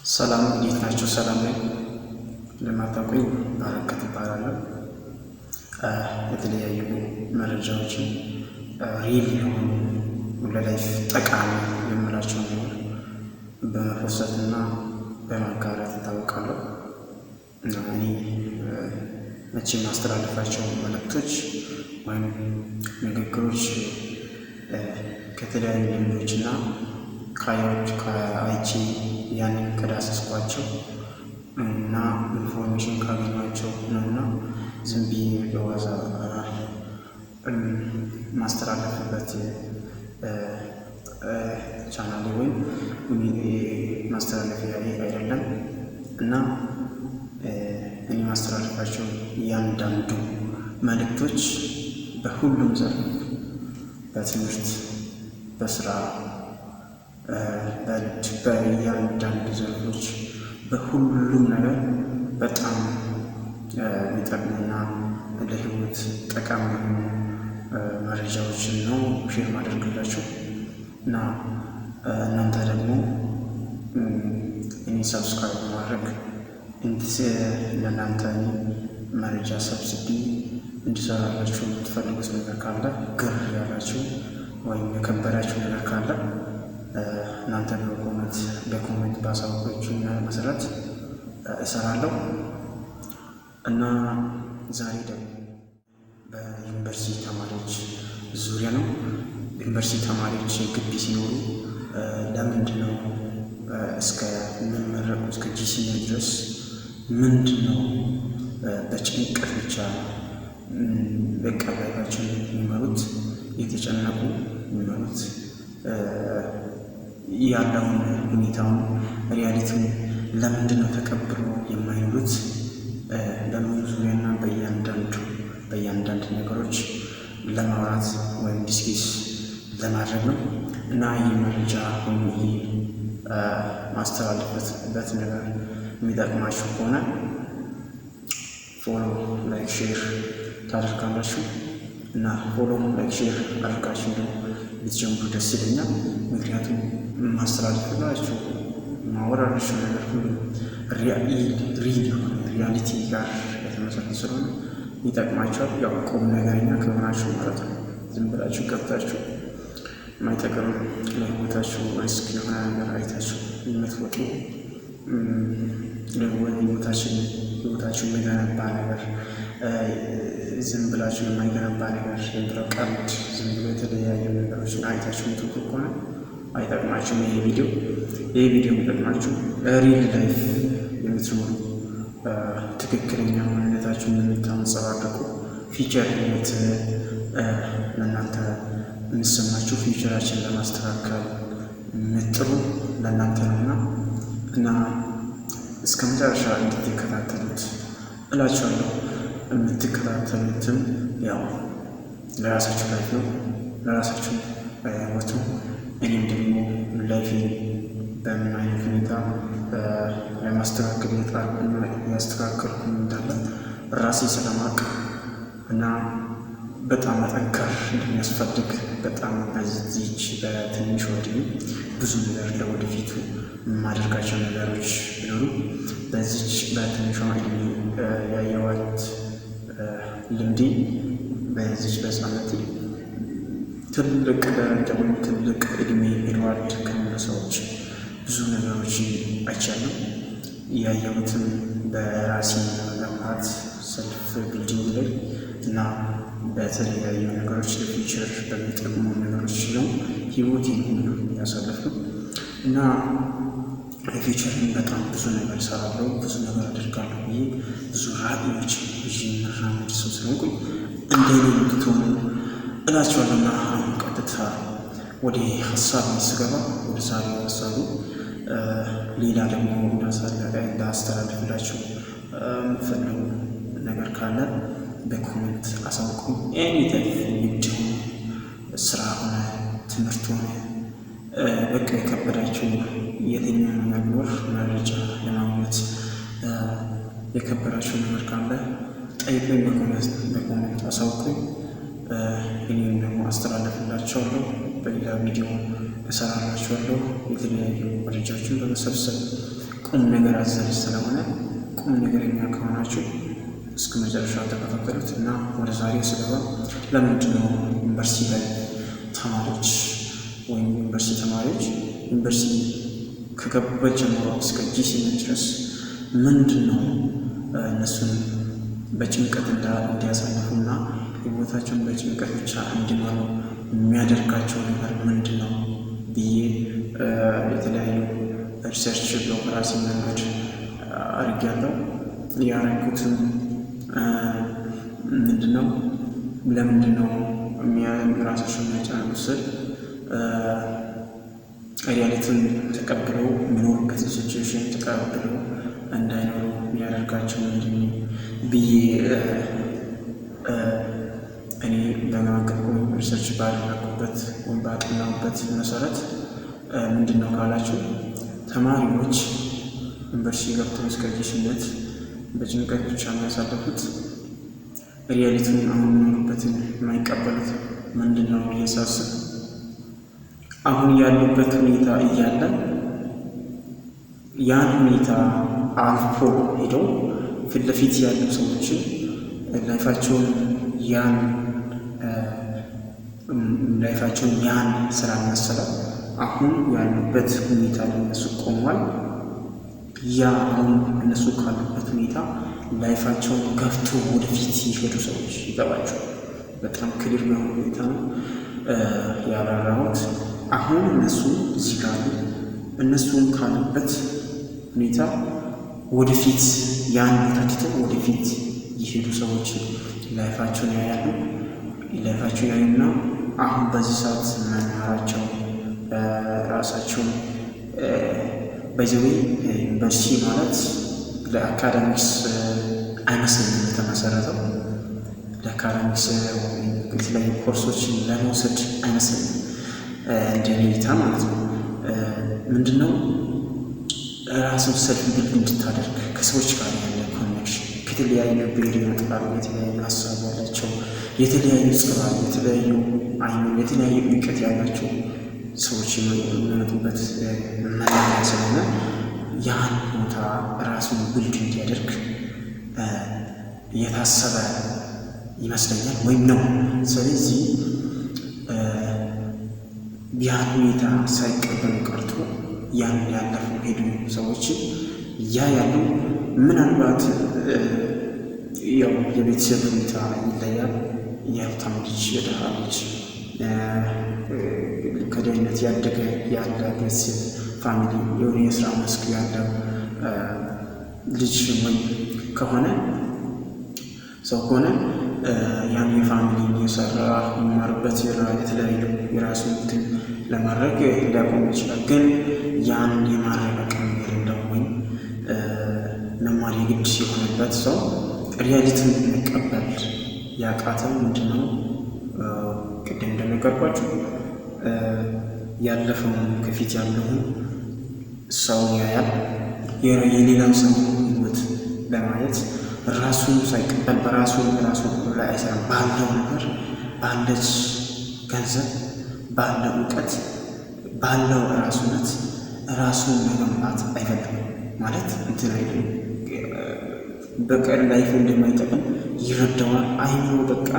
ሰላም እንዴት ናችሁ? ሰላም ነኝ። ለማታውቁኝ በረከት እባላለሁ። የተለያዩ መረጃዎችን ሪል የሆኑ ለላይፍ ጠቃሚ የምላቸው ነገር በመፈሰትና በማጋራት እታወቃለሁ። እኔ መቼ ማስተላለፋቸው መልእክቶች ወይም ንግግሮች ከተለያዩ ልምዶችና ከአይቼ ያንን ከዳሰስኳቸው እና ኢንፎርሜሽን ካገኟቸው ነውና ዝም ብዬ በዋዛ ማስተላለፍበት ቻናሌ ወይም ማስተላለፊያ አይደለም እና እኔ ማስተላለፋቸው እያንዳንዱ መልእክቶች በሁሉም ዘርፍ በትምህርት፣ በስራ፣ በንግድ፣ በእያንዳንዱ ዘርፎች በሁሉም ነገር በጣም የሚጠቅሙና ለህይወት ጠቃሚ የሆኑ መረጃዎችን ነው ሼር ማድረግላችሁ እና እናንተ ደግሞ እኔ ሰብስክራይብ በማድረግ ለእናንተ መረጃ ሰብስቤ እንዲሰራላችሁ የምትፈልጉት ነገር ካለ ግር ያላችሁ ወይም የከበዳችሁ ነገር ካለ እናንተ በኮሜንት ባሳወቃችሁ መሰረት እሰራለሁ እና ዛሬ ደግሞ በዩኒቨርሲቲ ተማሪዎች ዙሪያ ነው። ዩኒቨርሲቲ ተማሪዎች ግቢ ሲኖሩ ለምንድን ነው እስከ የሚመረቁ እስከ ጂሲኔ ድረስ ምንድን ነው በጭንቀት ብቻ በቃ ላይፋቸውን የሚመሩት የተጨነቁ የሚመሩት ያለውን ሁኔታውን ሪያሊቲውን ለምንድን ነው ተቀብሎ የማይኖሩት በምን ዙሪያና በእያንዳንድ ነገሮች ለማውራት ወይም ዲስኬስ ለማድረግ ነው እና ይህ መረጃ ወይም ይህ ማስተላለፍበት ነገር የሚጠቅማችሁ ከሆነ ፎሎ፣ ላይክ፣ ሼር ታደርጋላችሁ እና ፎሎ፣ ላይክ፣ ሼር አድርጋችሁ ደግሞ ብትጀምሩ ደስ ይለኛል። ምክንያቱም ማስተላለፍላችሁ ማወራላችሁ ነገር ሁሉ ሪል የሆነ ሪያሊቲ ጋር የተመሰረተ ስለሆነ ይጠቅማችኋል። ያው ቁም ነገረኛ ከሆናችሁ ማለት ነው። ዝም ብላችሁ ገብታችሁ የማይጠቅም ለህይወታችሁ ሪስክ የሆነ ነገር አይታችሁ የምትወጡ ህይወታችሁ የሚገነባ ነገር ዝም ብላችሁ የማይገነባ ነገር ብለው ቀልድ ዝም ብሎ የተለያዩ ነገሮችን አይታችሁ የምትወጡ ከሆነ አይጠቅማችሁም። ይሄ ቪዲዮ የሚጠቅማችሁ ሪል ላይፍ የምትኖሩ ትክክለኛ ማንነታችሁን የምታንጸባርቁ ፊቸር ህይወት ለእናንተ የምሰማችሁ ፊቸራችን ለማስተካከል የምጥሩ ለእናንተ ነውና እና እስከ መጨረሻ እንድትከታተሉት እላችኋለሁ። የምትከታተሉትም ያው ለራሳችሁ ላይፍ ነው፣ ለራሳችሁ ህይወቱ። እኔም ደግሞ ላይፍ በምን አይነት ሁኔታ ለማስተካከል ያስተካከልኩ እንዳለ ራሴ ስለማቅ እና በጣም መጠንከር እንደሚያስፈልግ በጣም በዚች በትንሽ ወድሜ ብዙ ነገር ለወደፊቱ የማደርጋቸው ነገሮች ቢኖሩ በዚች በትንሿ እድሜ ያየኋት ልምዴ በዚች በህፃንነቴ ትልቅ ደረጃ ወይም ትልቅ እድሜ ኤድዋርድ ከሚሉ ሰዎች ብዙ ነገሮችን አይቻለሁ። ያየሁትም በራሴ መገንባት ሰልፍ ቢልዲንግ ላይ እና በተለያዩ ነገሮች ለፊውቸር በሚጠቅሙ ነገሮች ነው ህይወቴን ሁሉ ያሳለፍነው እና ለፊውቸርን በጣም ብዙ ነገር እሰራለሁ፣ ብዙ ነገር አደርጋለሁ ብዬ ብዙ ራዕዮች ይዤ የምራመድ ሰው ስለሆንኩኝ እንደኔ እንድትሆኑ እላቸዋለሁና አሁን ቀጥታ ወደ ሀሳብ ስገባ ወደ ዛሬ ሀሳቡ ሌላ ደግሞ እንዳስተላልፍላችሁ የምትፈልጉ ነገር ካለ በኮሜንት አሳውቁኝ። ኤኒታይም ንግድ ሆነ ስራ ሆነ ትምህርት ሆነ በቃ የከበዳችሁ የትኛው ነገር መረጃ ለማግኘት የከበዳችሁ ነገር ካለ ጠይቁኝ፣ በኮሜንት አሳውቁኝ። እኔም ደግሞ አስተላልፍላችኋለሁ። በሌላ ቪዲዮ እሰራላችኋለሁ። የተለያዩ መረጃዎችን በመሰብሰብ ቁም ነገር አዘል ስለሆነ ቁም ነገረኛ ከሆናችሁ እስከ መጨረሻው ተከታተሉት እና ወደ ዛሬ ስለሆነ ለምንድን ነው ዩኒቨርሲቲ ላይ ተማሪዎች ወይም ዩኒቨርሲቲ ተማሪዎች ዩኒቨርሲቲ ከገቡበት ጀምሮ እስከ ጂሲ ድረስ ምንድን ነው እነሱን በጭንቀት እንዲያሳልፉና ህይወታቸውን በጭንቀት ብቻ እንዲኖሩ የሚያደርጋቸው ነገር ምንድን ነው ብዬ የተለያዩ ሪሰርች በራሴ መንገድ አድርጌያለሁ። ያደረኩትም ምንድን ነው ለምንድን ነው ራሳቸው የሚያጨናንቁት ስል ሪያሊቲን ተቀብለው የሚኖሩበትን ሲቹዌሽን ተቀብለው እንዳይኖሩ የሚያደርጋቸው ምንድን ነው ብዬ እኔ በማቀቁ ሪሰርች ባደረኩበት ወይም ባጠናሁበት መሰረት ምንድን ነው ካላችሁ ተማሪዎች ዩኒቨርሲቲ ገብተው እስከ ጂሲነት በጭንቀት ብቻ የሚያሳልፉት ሪያሊቲውን አሁን የሚኖሩበትን የማይቀበሉት ምንድን ነው ብዬ ሳስብ አሁን ያሉበት ሁኔታ እያለ ያን ሁኔታ አልፎ ሄደው ፊት ለፊት ያሉ ሰዎችን ላይፋቸውን ያን ስራ መሰለው አሁን ያሉበት ሁኔታ ለነሱ ቆሟል። ያ አሁን እነሱ ካሉበት ሁኔታ ላይፋቸውን ገፍቶ ወደፊት የሄዱ ሰዎች ይገባቸዋል። በጣም ክሊር በሆነ ሁኔታ ነው ያብራራሁት። አሁን እነሱ እዚህ ጋር እነሱን ካሉበት ሁኔታ ወደፊት ያን ቦታ ትተው ወደፊት የሄዱ ሰዎች ላይፋቸውን ያያሉ። ላይፋቸውን ያዩና አሁን በዚህ ሰዓት መማራቸው ራሳቸውን በዚህ ዩኒቨርሲቲ ማለት ለአካዳሚክስ አይመስልም የተመሰረተው። ለአካዳሚክስ የተለያዩ ኮርሶችን ለመውሰድ አይመስልም እንደኔ እይታ ማለት ነው። ምንድነው ራስን ሰልፍ ቢልድ እንድታደርግ ከሰዎች ጋር ያለ ኮኔክሽን ከተለያዩ ብሄር ይመጣሉ። የተለያዩ ሀሳብ ያላቸው የተለያዩ ጸባይ፣ የተለያዩ የተለያዩ እውቀት ያላቸው ሰዎች የሚመጡበት መናኸሪያ ስለሆነ ያን ቦታ ራሱን ቢልድ እንዲያደርግ የታሰበ ይመስለኛል ወይም ነው። ስለዚህ ያን ሁኔታ ሳይቀበሉ ቀርቶ ያን ያለፉ ሄዱ ሰዎች ያሉ ምናልባት ያው የቤተሰብ ሁኔታ ይለያል። የሀብታም ልጅ የድሃ ልጅ ከድህነት ያደገ ያለ ቤተሰብ ፋሚሊ የሆነ የስራ መስክ ያለው ልጅ ወይ ከሆነ ሰው ከሆነ ያን የፋሚሊ እየሰራ የሚማርበት የተለያዩ የራሱ እንትን ለማድረግ ሊያቆም ይችላል። ግን ያን የማድረግ አቅም የሌለው ወይም መማር የግድ የሆነበት ሰው ሪያሊቲን መቀበል ያቃተው ምንድነው? ቅድም እንደነገርኳችሁ ያለፈውን ከፊት ያለውን ሰው ያያል። የሌላው ሰው ህይወት ለማየት ራሱን ሳይቀበል በራሱ ላይ አይሰራም። ባለው ነገር ባለች ገንዘብ ባለው እውቀት ባለው ራሱነት ራሱን መገንባት አይፈልግም ማለት እንትን አይደለም። በቀር ላይፍ እንደማይጠቅም ይረዳዋል። አይኖ በቃ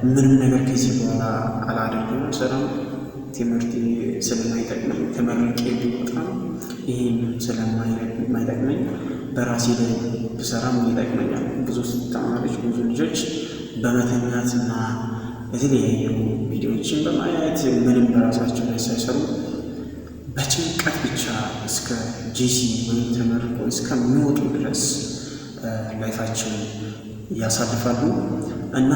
ምንም ነገር ከዚህ በኋላ አላደርግም፣ ሰላም ትምህርት ስለማይጠቅመኝ ተመርቄ ቢወጣ ይህም ስለማይጠቅመኝ በራሴ ላይ ብሰራም ይጠቅመኛል። ብዙ ተማሪዎች ብዙ ልጆች በመተኛትና የተለያዩ ቪዲዮዎችን በማየት ምንም በራሳቸው ላይ ሳይሰሩ በጭንቀት ብቻ እስከ ጂሲ ወይም ተመርቆ እስከሚወጡ ድረስ ላይፋቸውን ያሳልፋሉ። እና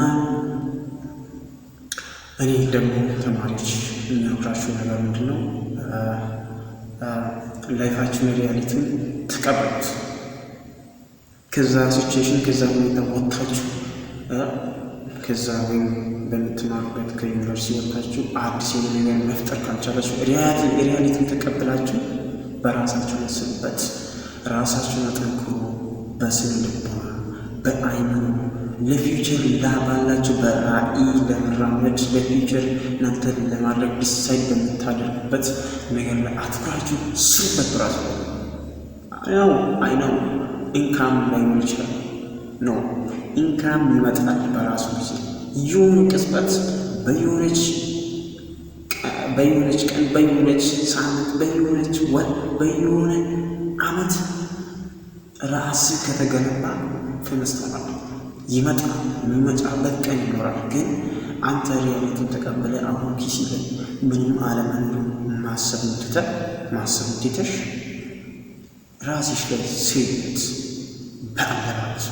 እኔ ደግሞ ተማሪዎች የሚያውቃቸው ነገር ምንድን ነው? ላይፋችሁን ሪያሊቲን ተቀበሉት። ከዛ ሲቹዌሽን ከዛ ሁኔታ ወጥታችሁ ከዛ ወይም በምትማሩበት ከዩኒቨርሲቲ ወጥታችሁ አዲስ የሆነ ነገር መፍጠር ካልቻላችሁ ሪያሊቲን ተቀብላችሁ በራሳችሁ መስሉበት፣ ራሳችሁን አጠንክሩ። በስነ ልቦና በአይምሮ ለፊውቸር ባላችሁ በራዕይ ለመራመድ ለፊውቸር እናንተ ለማድረግ ዲሳይድ በምታደርጉበት ነገር ላይ አትኩራችሁ ስሩበት። ራሱ አይ ነው ኢንካም ላይኖር ይችላል። ኖ ኢንካም ይመጣል በራሱ ጊዜ። የሆነ ቅጽበት በየሆነች ቀን በየሆነች ሳምንት በየሆነች ወር በየሆነ ዓመት ራስህ ከተገነባ ተነስተዋል ይመጣል። የሚመጣበት ቀን ይኖራል። ግን አንተ ሪያሊቲን ተቀበለ አሁን ኪስ ላይ ምንም አለመኖሩ ማሰብ ትተሽ ራስሽ ላይ ሴት በአለባበስ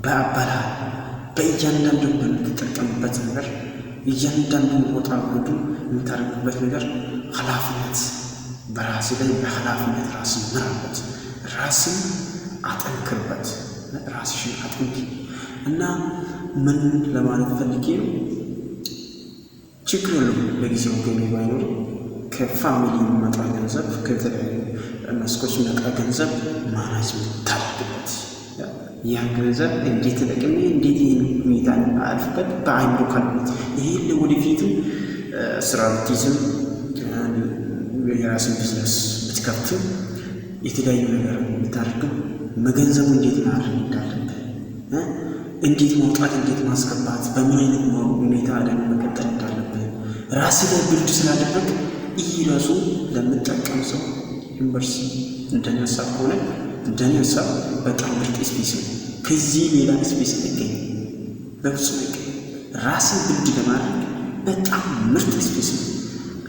በአበላል በእያንዳንዱ በምትጠቀምበት ነገር እያንዳንዱን ቦታ ወዱ የምታደርጉበት ነገር ኃላፊነት በራስ ላይ በኃላፊነት ራስን ምራበት፣ ራስን አጠንክርበት፣ ራስሽን አጠንኪ እና ምን ለማለት ፈልጌ ነው፣ ችግር የለም ለጊዜው ገቢ ባይኖር ከፋሚሊ የሚመጣ ገንዘብ ከተለያዩ መስኮች የሚመጣ ገንዘብ ማናጅ የምታደርግበት ያን ገንዘብ እንዴት ተጠቅሜ እንዴት ይህን ሁኔታ አልፍበት በአይምሮ ካልበት ይህን ለወደፊቱ ስራ ብትይዝም የራስን ቢዝነስ ብትከፍትም የተለያዩ ነገር ብታደርግም መገንዘቡ እንዴት ማድረግ እንዳለብህ እንዴት መውጣት እንዴት ማስገባት በምን አይነት ሁኔታ አለን መቀጠል እንዳለብህ ራስህ ላይ ብልድ ስላደረግ ይህ ራሱ ለምጠቀም ሰው ዩኒቨርሲቲ እንደነሳ ከሆነ እንደነሳ በጣም ምርጥ ስፔስ ነው። ከዚህ ሌላ ስፔስ አይገኝ በፍጹም አይገኝ። ራስን ብልድ ለማድረግ በጣም ምርጥ ስፔስ ነው።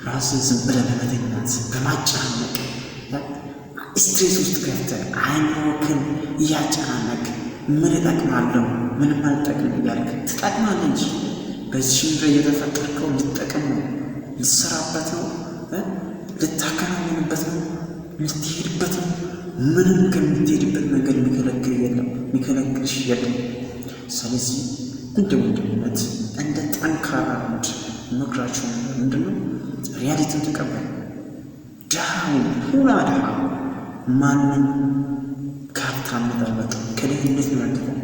ራስን ዝም ብለህ በመተኛት በማጨናነቅ ስትሬስ ውስጥ ገብተህ አይምሮክን እያጨናነቅ ምን እጠቅማለሁ ምንም አልጠቅም እያልክ ትጠቅማለህ እንጂ በዚህ ምድር እየተፈጠርከው ልትጠቅም ነው፣ ልትሰራበት ነው፣ ልታከናውንበት ነው፣ ልትሄድበት ነው። ምንም ከምትሄድበት ነገር የሚከለክል የለም፣ የሚከለክልሽ የለም። ስለዚህ እንደ ወንድምነት እንደ ጠንካራ ወንድ መክራችሁ ምንድነው? ሪያሊቲን ተቀበል። ድሃውን ሁላ ድሃ ማንም ከሀብታምነት አልመጣም፣ ከድህነት ነው ያደገው።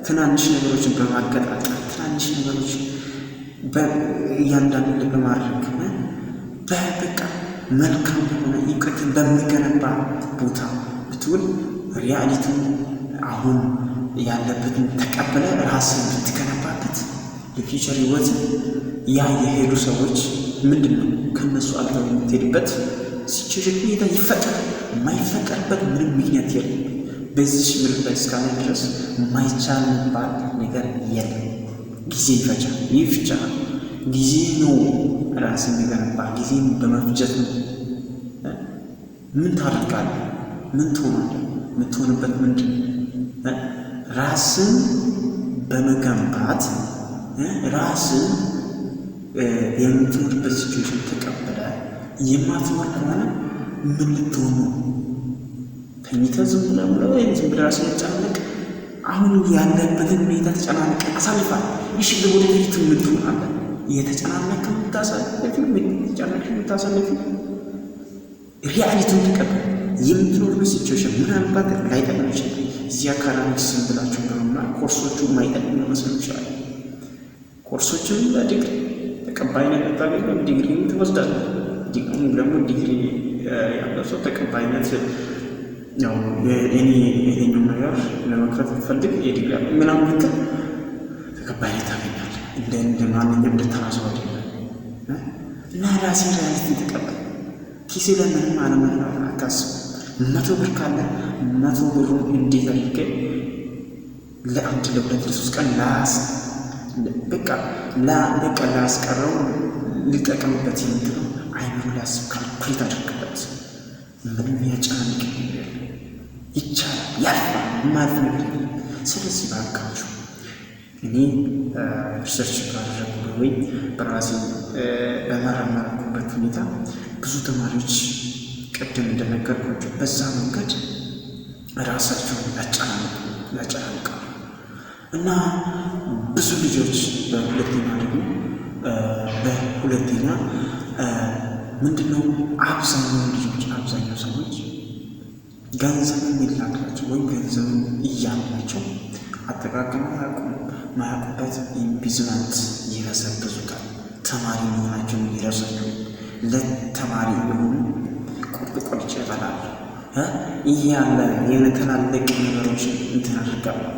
ትናንሽ ነገሮችን በማገጣጠር ትናንሽ ነገሮችን እያንዳንዱ በማድረግ በበቃ መልካም የሆነ እውቀትን በሚገነባ ቦታ ብትውል ሪያሊቲ አሁን ያለበትን ተቀበለ ራስን ብትገነባበት የፊውቸር ህይወት ያ የሄዱ ሰዎች ምንድን ነው ከነሱ አልፈው የምትሄድበት ሲቹዌሽን ሁኔታ ይፈጠራል። የማይፈጠርበት ምንም ምክንያት የለም። በዚህ ምድር ላይ እስካለ ድረስ የማይቻል የሚባል ነገር የለም። ጊዜ ይፈጃል። ይህ ብቻ ጊዜ ነው ራስን የሚገነባ ጊዜን በመፍጀት ነው። ምን ታደርጋለህ? ምን ትሆናለህ? የምትሆንበት ምንድን ነው? ራስን በመገንባት ራስን የምትኖርበት ሲቹዌሽን ተቀበለ የማትኖር ከሆነ ምን ልትሆን ነው? ተኝተህ ዝም ብለህ ራስን ያጨናነቅ አሁን ያለበትን ሁኔታ ተጨናነቅ አሳልፋል። እሺ ለወደፊት ምን ትሆናለህ? የተጨናነቅ የምታሳልፊ ሪያሊቲውን ተቀበል። የምትኖርበት ሲቹዌሽን ምናልባት ላይጠቅም ይችላል። እዚህ አካዳሚክስን ብላችሁ በመማር ኮርሶቹ የማይጠቅም ሊመስሉ ይችላል። ኮርሶቹን በዲግሪ ተቀባይነት ታገኘው ዲግሪ ትወስዳለህ። ዲግሪ ደግሞ ዲግሪ ያለው ሰው ተቀባይነት ነው። እኔ ይሄኛው ነገር ለመክፈት ፈልግ የዲግሪ ያለ ምናምን ብትል ተቀባይነት ታገኛለህ። እንደ ማንኛውም እንደተራሰው አይደለም እና ራሴ ሪያሊቲ ተቀበል። ኪሴ ለምንም አለመኖር አታስብ። 100 ብር ካለ 100 ብሩን እንዴት አድርገህ ለአንድ ለሁለት ለሶስት ቀን ላስቀረው ሊጠቀምበት የምትለው አይምሮ ላስብ ካልኩሌት አድርግበት። ምንም ያጨናንቅ ነገር ይቻላል፣ ያልፋል፣ ማለፍ ነገር የለም። ስለዚህ ባካችሁ እኔ ሪሰርች ባደረጉ ወይ በራሴ በመረመርኩበት ሁኔታ ብዙ ተማሪዎች ቅድም እንደነገርኳቸው በዛ መንገድ ራሳቸውን ያጨናንቃሉ እና ብዙ ልጆች በሁለተኛ ምንድነው አብዛኛው ሰዎች ገንዘብ የሚላክላቸው ወይም ገንዘብ እያላቸው አጠቃቀም ማያውቁበት ቢዝነስ ይበዘብዙታል። ተማሪ መሆናቸውን ይረሳሉ። ለተማሪ የሆኑ እያለ የተላለቅ ነገሮች እንትን አድርጋለሁ።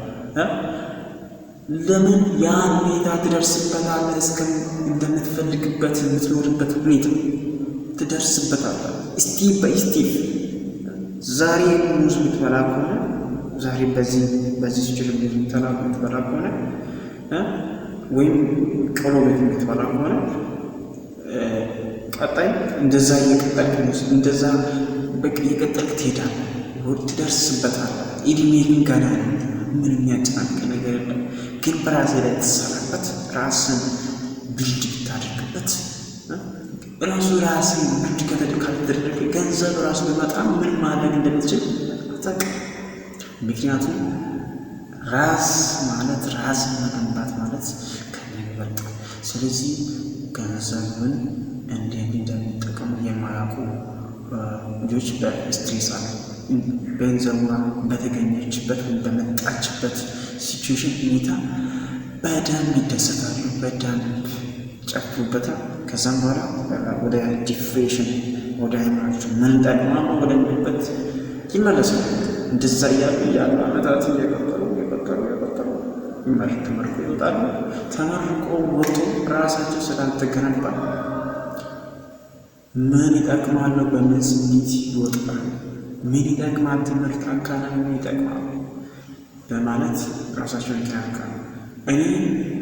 ለምን ያን ሁኔታ ትደርስበታለህ? እንደምትፈልግበት የምትኖርበት ሁኔታ ትደርስበታለህ። ስቴፕ ባይ ስቴፕ። ዛሬ ሙዝ የምትበላ ከሆነ ዛሬ በዚህ ሲችል የምትበላ ከሆነ ወይም ቆሎ ቤት የምትበላ ከሆነ ቀጣይ እንደዛ እየቀጠልክ እንደዛ በቃ እየቀጠልክ ትሄዳለህ፣ ትደርስበታለህ። እድሜ ግን ገና ነው። ምንም የሚያጨናንቅ ነገር የለም። ግን በራስህ ላይ ትሰራበት፣ ራስን ብልድ ብታደርግበት፣ ራስን ብልድ ካልተደረገ ገንዘብ ራሱ በጣም ምን ማድረግ እንደምትችል አታውቅም። ምክንያቱም ራስ ማለት ራስን መገንባት ማለት ከሚበልጥ። ስለዚህ ገንዘብን እንዴት እንደሚጠቀሙ የማያውቁ ልጆች በስትሬስ አለ። ገንዘቧ በተገኘችበት በመጣችበት ሲቹዌሽን ሁኔታ በደንብ ይደሰታሉ፣ በደንብ ጨፍሩበታል። ከዛም በኋላ ወደ ዲፕሬሽን ወደ አይምራቸው ምን ጠቅማማ ወደሚሉበት ይመለሳሉ። እንደዛ እያሉ ዓመታት እየቀጠሉ ተመርቆ ይወጣሉ። ተመርቆ ወጥቶ ራሳቸው ስላልተገነባ ምን ይጠቅማለሁ በምን ስሜት ይወጣሉ። ምን ይጠቅማል ትምህርት አካና ምን ይጠቅማል በማለት ራሳቸውን ይከራከራሉ። እኔ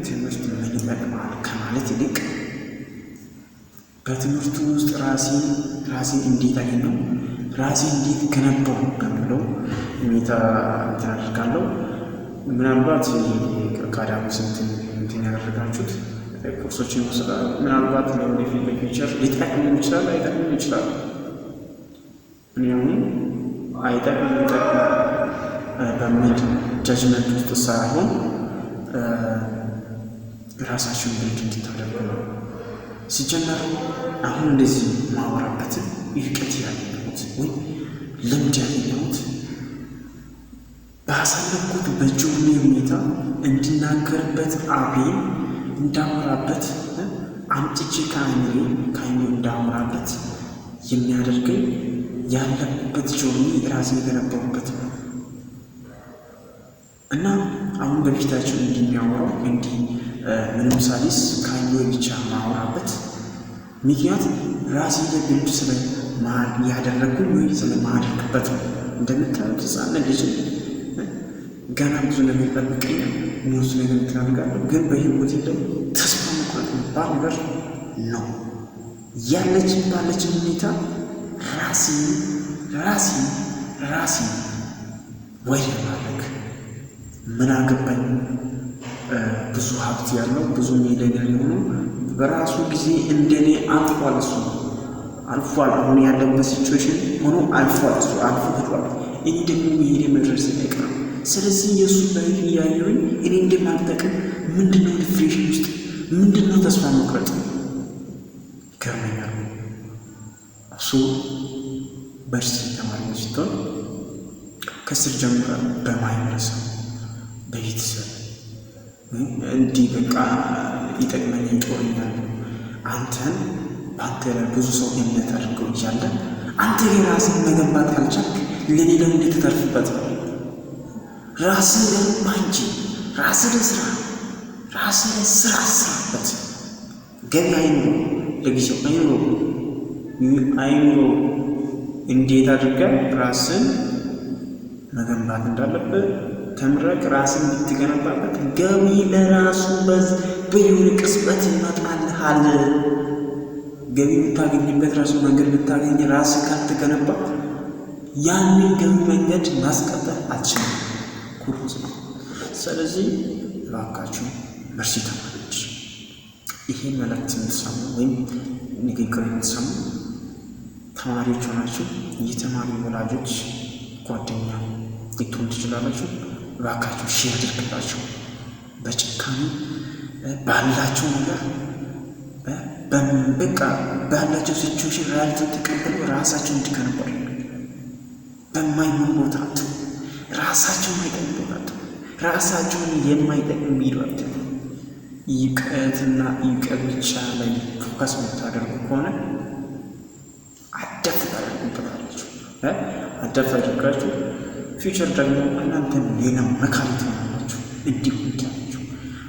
ትምህርት ምን ይጠቅማል ከማለት ይልቅ በትምህርቱ ውስጥ ራሴ እንዴት አገኘው፣ ራሴ እንዴት ገነባው በሚለው ሁኔታ እንትን አደርጋለሁ። ምናልባት ከአካዳሚክ እንትን ያደረጋችሁት ኮርሶችን ይወስዳል። ምናልባት ለወደፊት ለፊውቸር ሊጠቅም ይችላል፣ አይጠቅም ይችላል። እኔ አሁን አይጠቅም በሚል ጀጅመንት ውስጥ ሳይሆን ራሳችሁን ብልድ እንድታደርጉ ነው። ሲጀመር አሁን እንደዚህ ማወራበትን እውቀት ያገኘሁት ወይም ልምድ ያገኘሁት ባሳለፍኩት በጆርኒ ሁኔታ እንድናገርበት አቤን እንዳወራበት አምጥቼ ከአይምሮ እንዳወራበት የሚያደርገኝ ያለበት ጆርኒ ራሴ የገነባሁበት ነው እና አሁን በፊታቸው እንደሚያወራው እንዲህ ምንም ሳሊስ ከአይምሮ ብቻ ማወራበት ምክንያት ራሴ ለብልድ ስለ ያደረግኩኝ ወይ ስለማደርግበት ነው። እንደምታዩት ሕፃን ልጅ ገና ብዙ ነገር ይጠብቀኛል፣ ብዙ ነገር ትናደርጋለሁ። ግን በህይወቴ ደግሞ ተስፋ መቁረጥ የሚባል ነገር ነው ባለችን ሁኔታ ራሴ ወይ ማድረግ ምን አገባኝ። ብዙ ሀብት ያለው ብዙ ሚሊዮነር የሆኑ በራሱ ጊዜ እንደኔ አልፏል። እሱ አልፏል። አሁን ያለበት ሲቹዌሽን ሆኖ አልፏል። እሱ አልፎ ሄዷል። እኔ ደግሞ መሄድ መድረስ አይቀርም። ስለዚህ የእሱ ላይፍ እያየሁኝ እኔ እንደማልጠቅም ምንድነው ዲፕሬሽን ውስጥ ምንድነው ተስፋ መቁረጥ ይገርመኛል። እሱ በርሲ ተማሪዎች ስትሆን ከስር ጀምሯል። በማህበረሰብ በቤተሰብ እንዲህ በቃ ይጠቅመኝ ይጦርኛል። አንተን በአንተ ላይ ብዙ ሰው እምነት አድርገው እያለ አንተ የራስን መገንባት ካልቻልክ ለሌላው እንዴት ተተርፍበት ነው? ራስን ገንባ እንጂ ራስን ስራበት። ገቢ አይኑሮ ለጊዜው አይኑሮ እንዴት አድርገን ራስን መገንባት እንዳለበት ተምረክ ራስን ብትገነባበት ገቢ ለራሱ በየሆነ ቅጽበት ይመጣልሃል። ገቢ የምታገኝበት ራሱ መንገድ ብታገኝ ራስ ካልተገነባ ያንን ገቢ መንገድ ማስቀጠል አትችልም። ኩሩዝ ነው። ስለዚህ እባካችሁ መርሲ ተማሪዎች ይሄን መልእክት የምትሰሙ ወይም ንግግር የምትሰሙ ተማሪዎች ሆናችሁ የተማሪ ወላጆች ጓደኛ ልትሆኑ ትችላላችሁ። እባካችሁ ሼር አድርግላችሁ። በጭካኔ ባላቸው ነገር በቃ ባላቸው ሲቹዌሽን ሪያሊቲን ተቀብለው ራሳቸውን እንዲገነቡ በማይሆን ቦታ ራሳቸውን የማይጠቅም ቦታ ራሳቸውን የማይጠቅም ሚድዋት እውቀት ብቻ ላይ ፎከስ የምታደርጉ ከሆነ አደፍ ታደርጉበታላችሁ። አዳፕት አድርጋችሁ ፊውቸር ደግሞ እናንተም ሌላ መካሪ ትሆናላችሁ። እንዲሁ እንዲያላችሁ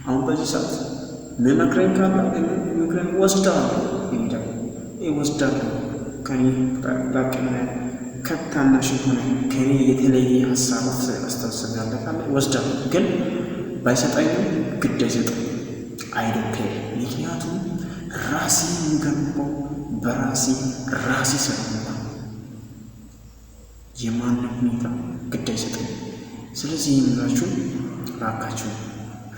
አሁን በዚህ ሰዓት መመክረኝ ካለ ምክረን ወስዳለሁ ወስዳለሁ ከኔ ላቅም ከታናሽ ሆነ ከኔ የተለየ ሀሳብ አስተሳሰብ ያለ ካለ ወስዳለሁ። ግን ባይሰጠኝም ግድ አይሰጠኝ አይዶፔ ምክንያቱም ራሴ የሚገነባው በራሴ ስለሆነ የማንም ሁኔታ ግድ አይሰጠኝ። ስለዚህ የምላችሁ እባካችሁ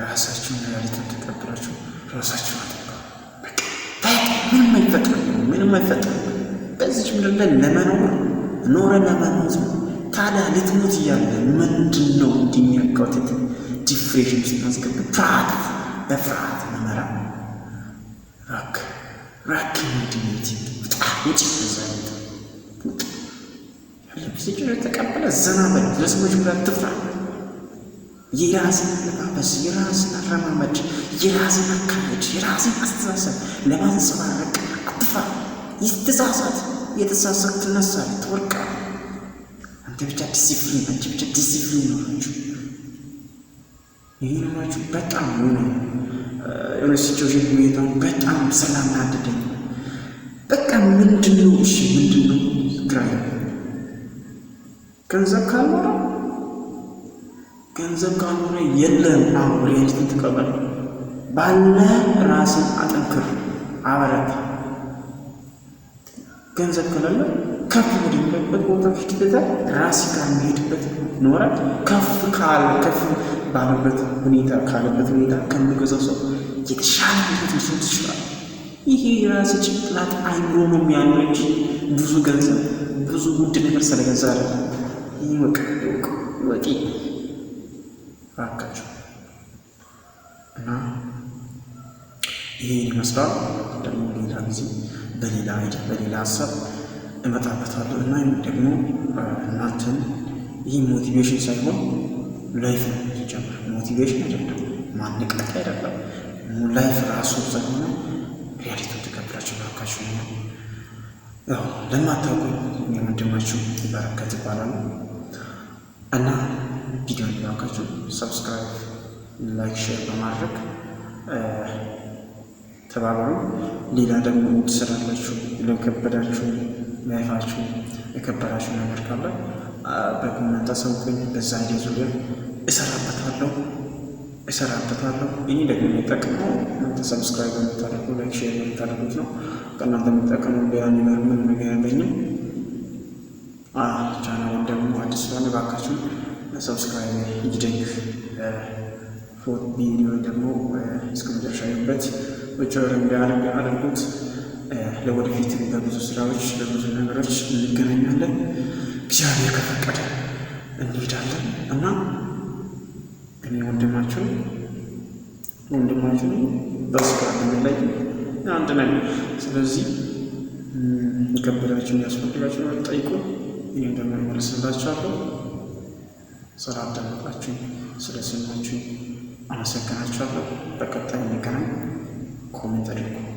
ራሳችሁን ሪያሊቲውን ተቀብላችሁ ራሳችሁን አጥቃ። ምንም አይፈጠርም። በዚች ምድር ላይ ለመኖር ኖረ ለመሞት ነው። ታዲያ ልትሞት እያለ ምንድን ነው እንዲሚያካውትት ዲፍሬሽን ውስጥ ማስገባት? በፍርሃት መመራ ራክ ምንድነት ውጭ ዘንድ ያለብስጭ ተቀበለ ዘና በል። ለሰዎች ብላ ትፍራ። የራስን ለማበስ የራስን አረማመድ የራስን አካሄድ የራስን አስተሳሰብ ለማንጸባረቅ አትፍራ። ይተሳሳት የተሳሳት ትነሳለህ፣ ትወርቃለህ። አንተ ብቻ ዲሲፕሊን ኖራችሁ ይህ ኖራችሁ በጣም የሆነ ሲቹዌሽን ሁኔታውን በጣም ስላናደደኝ በቃ ምንድነው ግራ ገንዘብ ካልኖረ የለም። አሁን ሪያሊቲን ተቀበል። ባለ ራስን አጠንክር፣ አበረታ። ገንዘብ ከሌለ ከፍ ወደሚለበት ቦታ ፊትበታል ራስ ጋር የሚሄድበት ኖረ ከፍ ባለበት ሁኔታ ከሚገዛው ሰው የተሻለ ህይወት መስራት ይችላል። ይሄ የራስ ጭንቅላት አይምሮ ነው የሚያኖር እንጂ ብዙ ገንዘብ ብዙ ውድ ነገር ስለገዛ አይደለም። ወቂ እባካችሁ እና ይሄን ይመስላል። ደግሞ ሌላ ጊዜ በሌላ ሀሳብ እመጣበታለሁ እና ደግሞ እናንተን ይህ ሞቲቬሽን ሳይሆን ላይፍ ነው። ሲጀምር ሞቲቬሽን አይደለም፣ ማንቃት አይደለም። ላይፍ ራሱ ስለሆነ ሪያሊቲውን ተቀብላችሁ እባካችሁ ነው። ያው ለማታውቁ ወንድማችሁ በረከት ይባላል እና ቪዲዮን እባካችሁ ሰብስክራይብ፣ ላይክ፣ ሼር በማድረግ ተባበሩ። ሌላ ደግሞ ትሰራላችሁ ለከበዳችሁ ላይፋችሁ የከበዳችሁ ነገር ካለ በኮሜንት አሳውቁኝ። በዛ አይዲያ ዙሪያ እሰራበታለሁ። እኔ ደግሞ የሚጠቅመው እናንተ ሰብስክራይብ የምታደርጉ ላይክ ሼር የምታደርጉት ነው። ከእናንተ የሚጠቀመው ሌላ ምን ነገር ያለኝም ቻናልን ደግሞ አዲስ ስለሆነ እባካችሁ ሰብስክራይብ ይደግፍ። ቪዲዮ ደግሞ እስከ መጨረሻ ይበት ወቸር አድርጉት። ለወደፊት በብዙ ስራዎች በብዙ ነገሮች እንገናኛለን። እግዚአብሔር ከፈቀደ እንሄዳለን እና እኔ ወንድማችሁ በስጋ ላይ አንድ ነገር። ስለዚህ የከበዳችሁን ያስፈልጋችሁ ጠይቁ፣ እኔም ደግሞ እመልስላችኋለሁ። ስላዳመጣችሁኝ ስለሰማችሁኝ አመሰግናችኋለሁ። በቀጣይ እንገናኝ። ኮሜንት አድርጉ።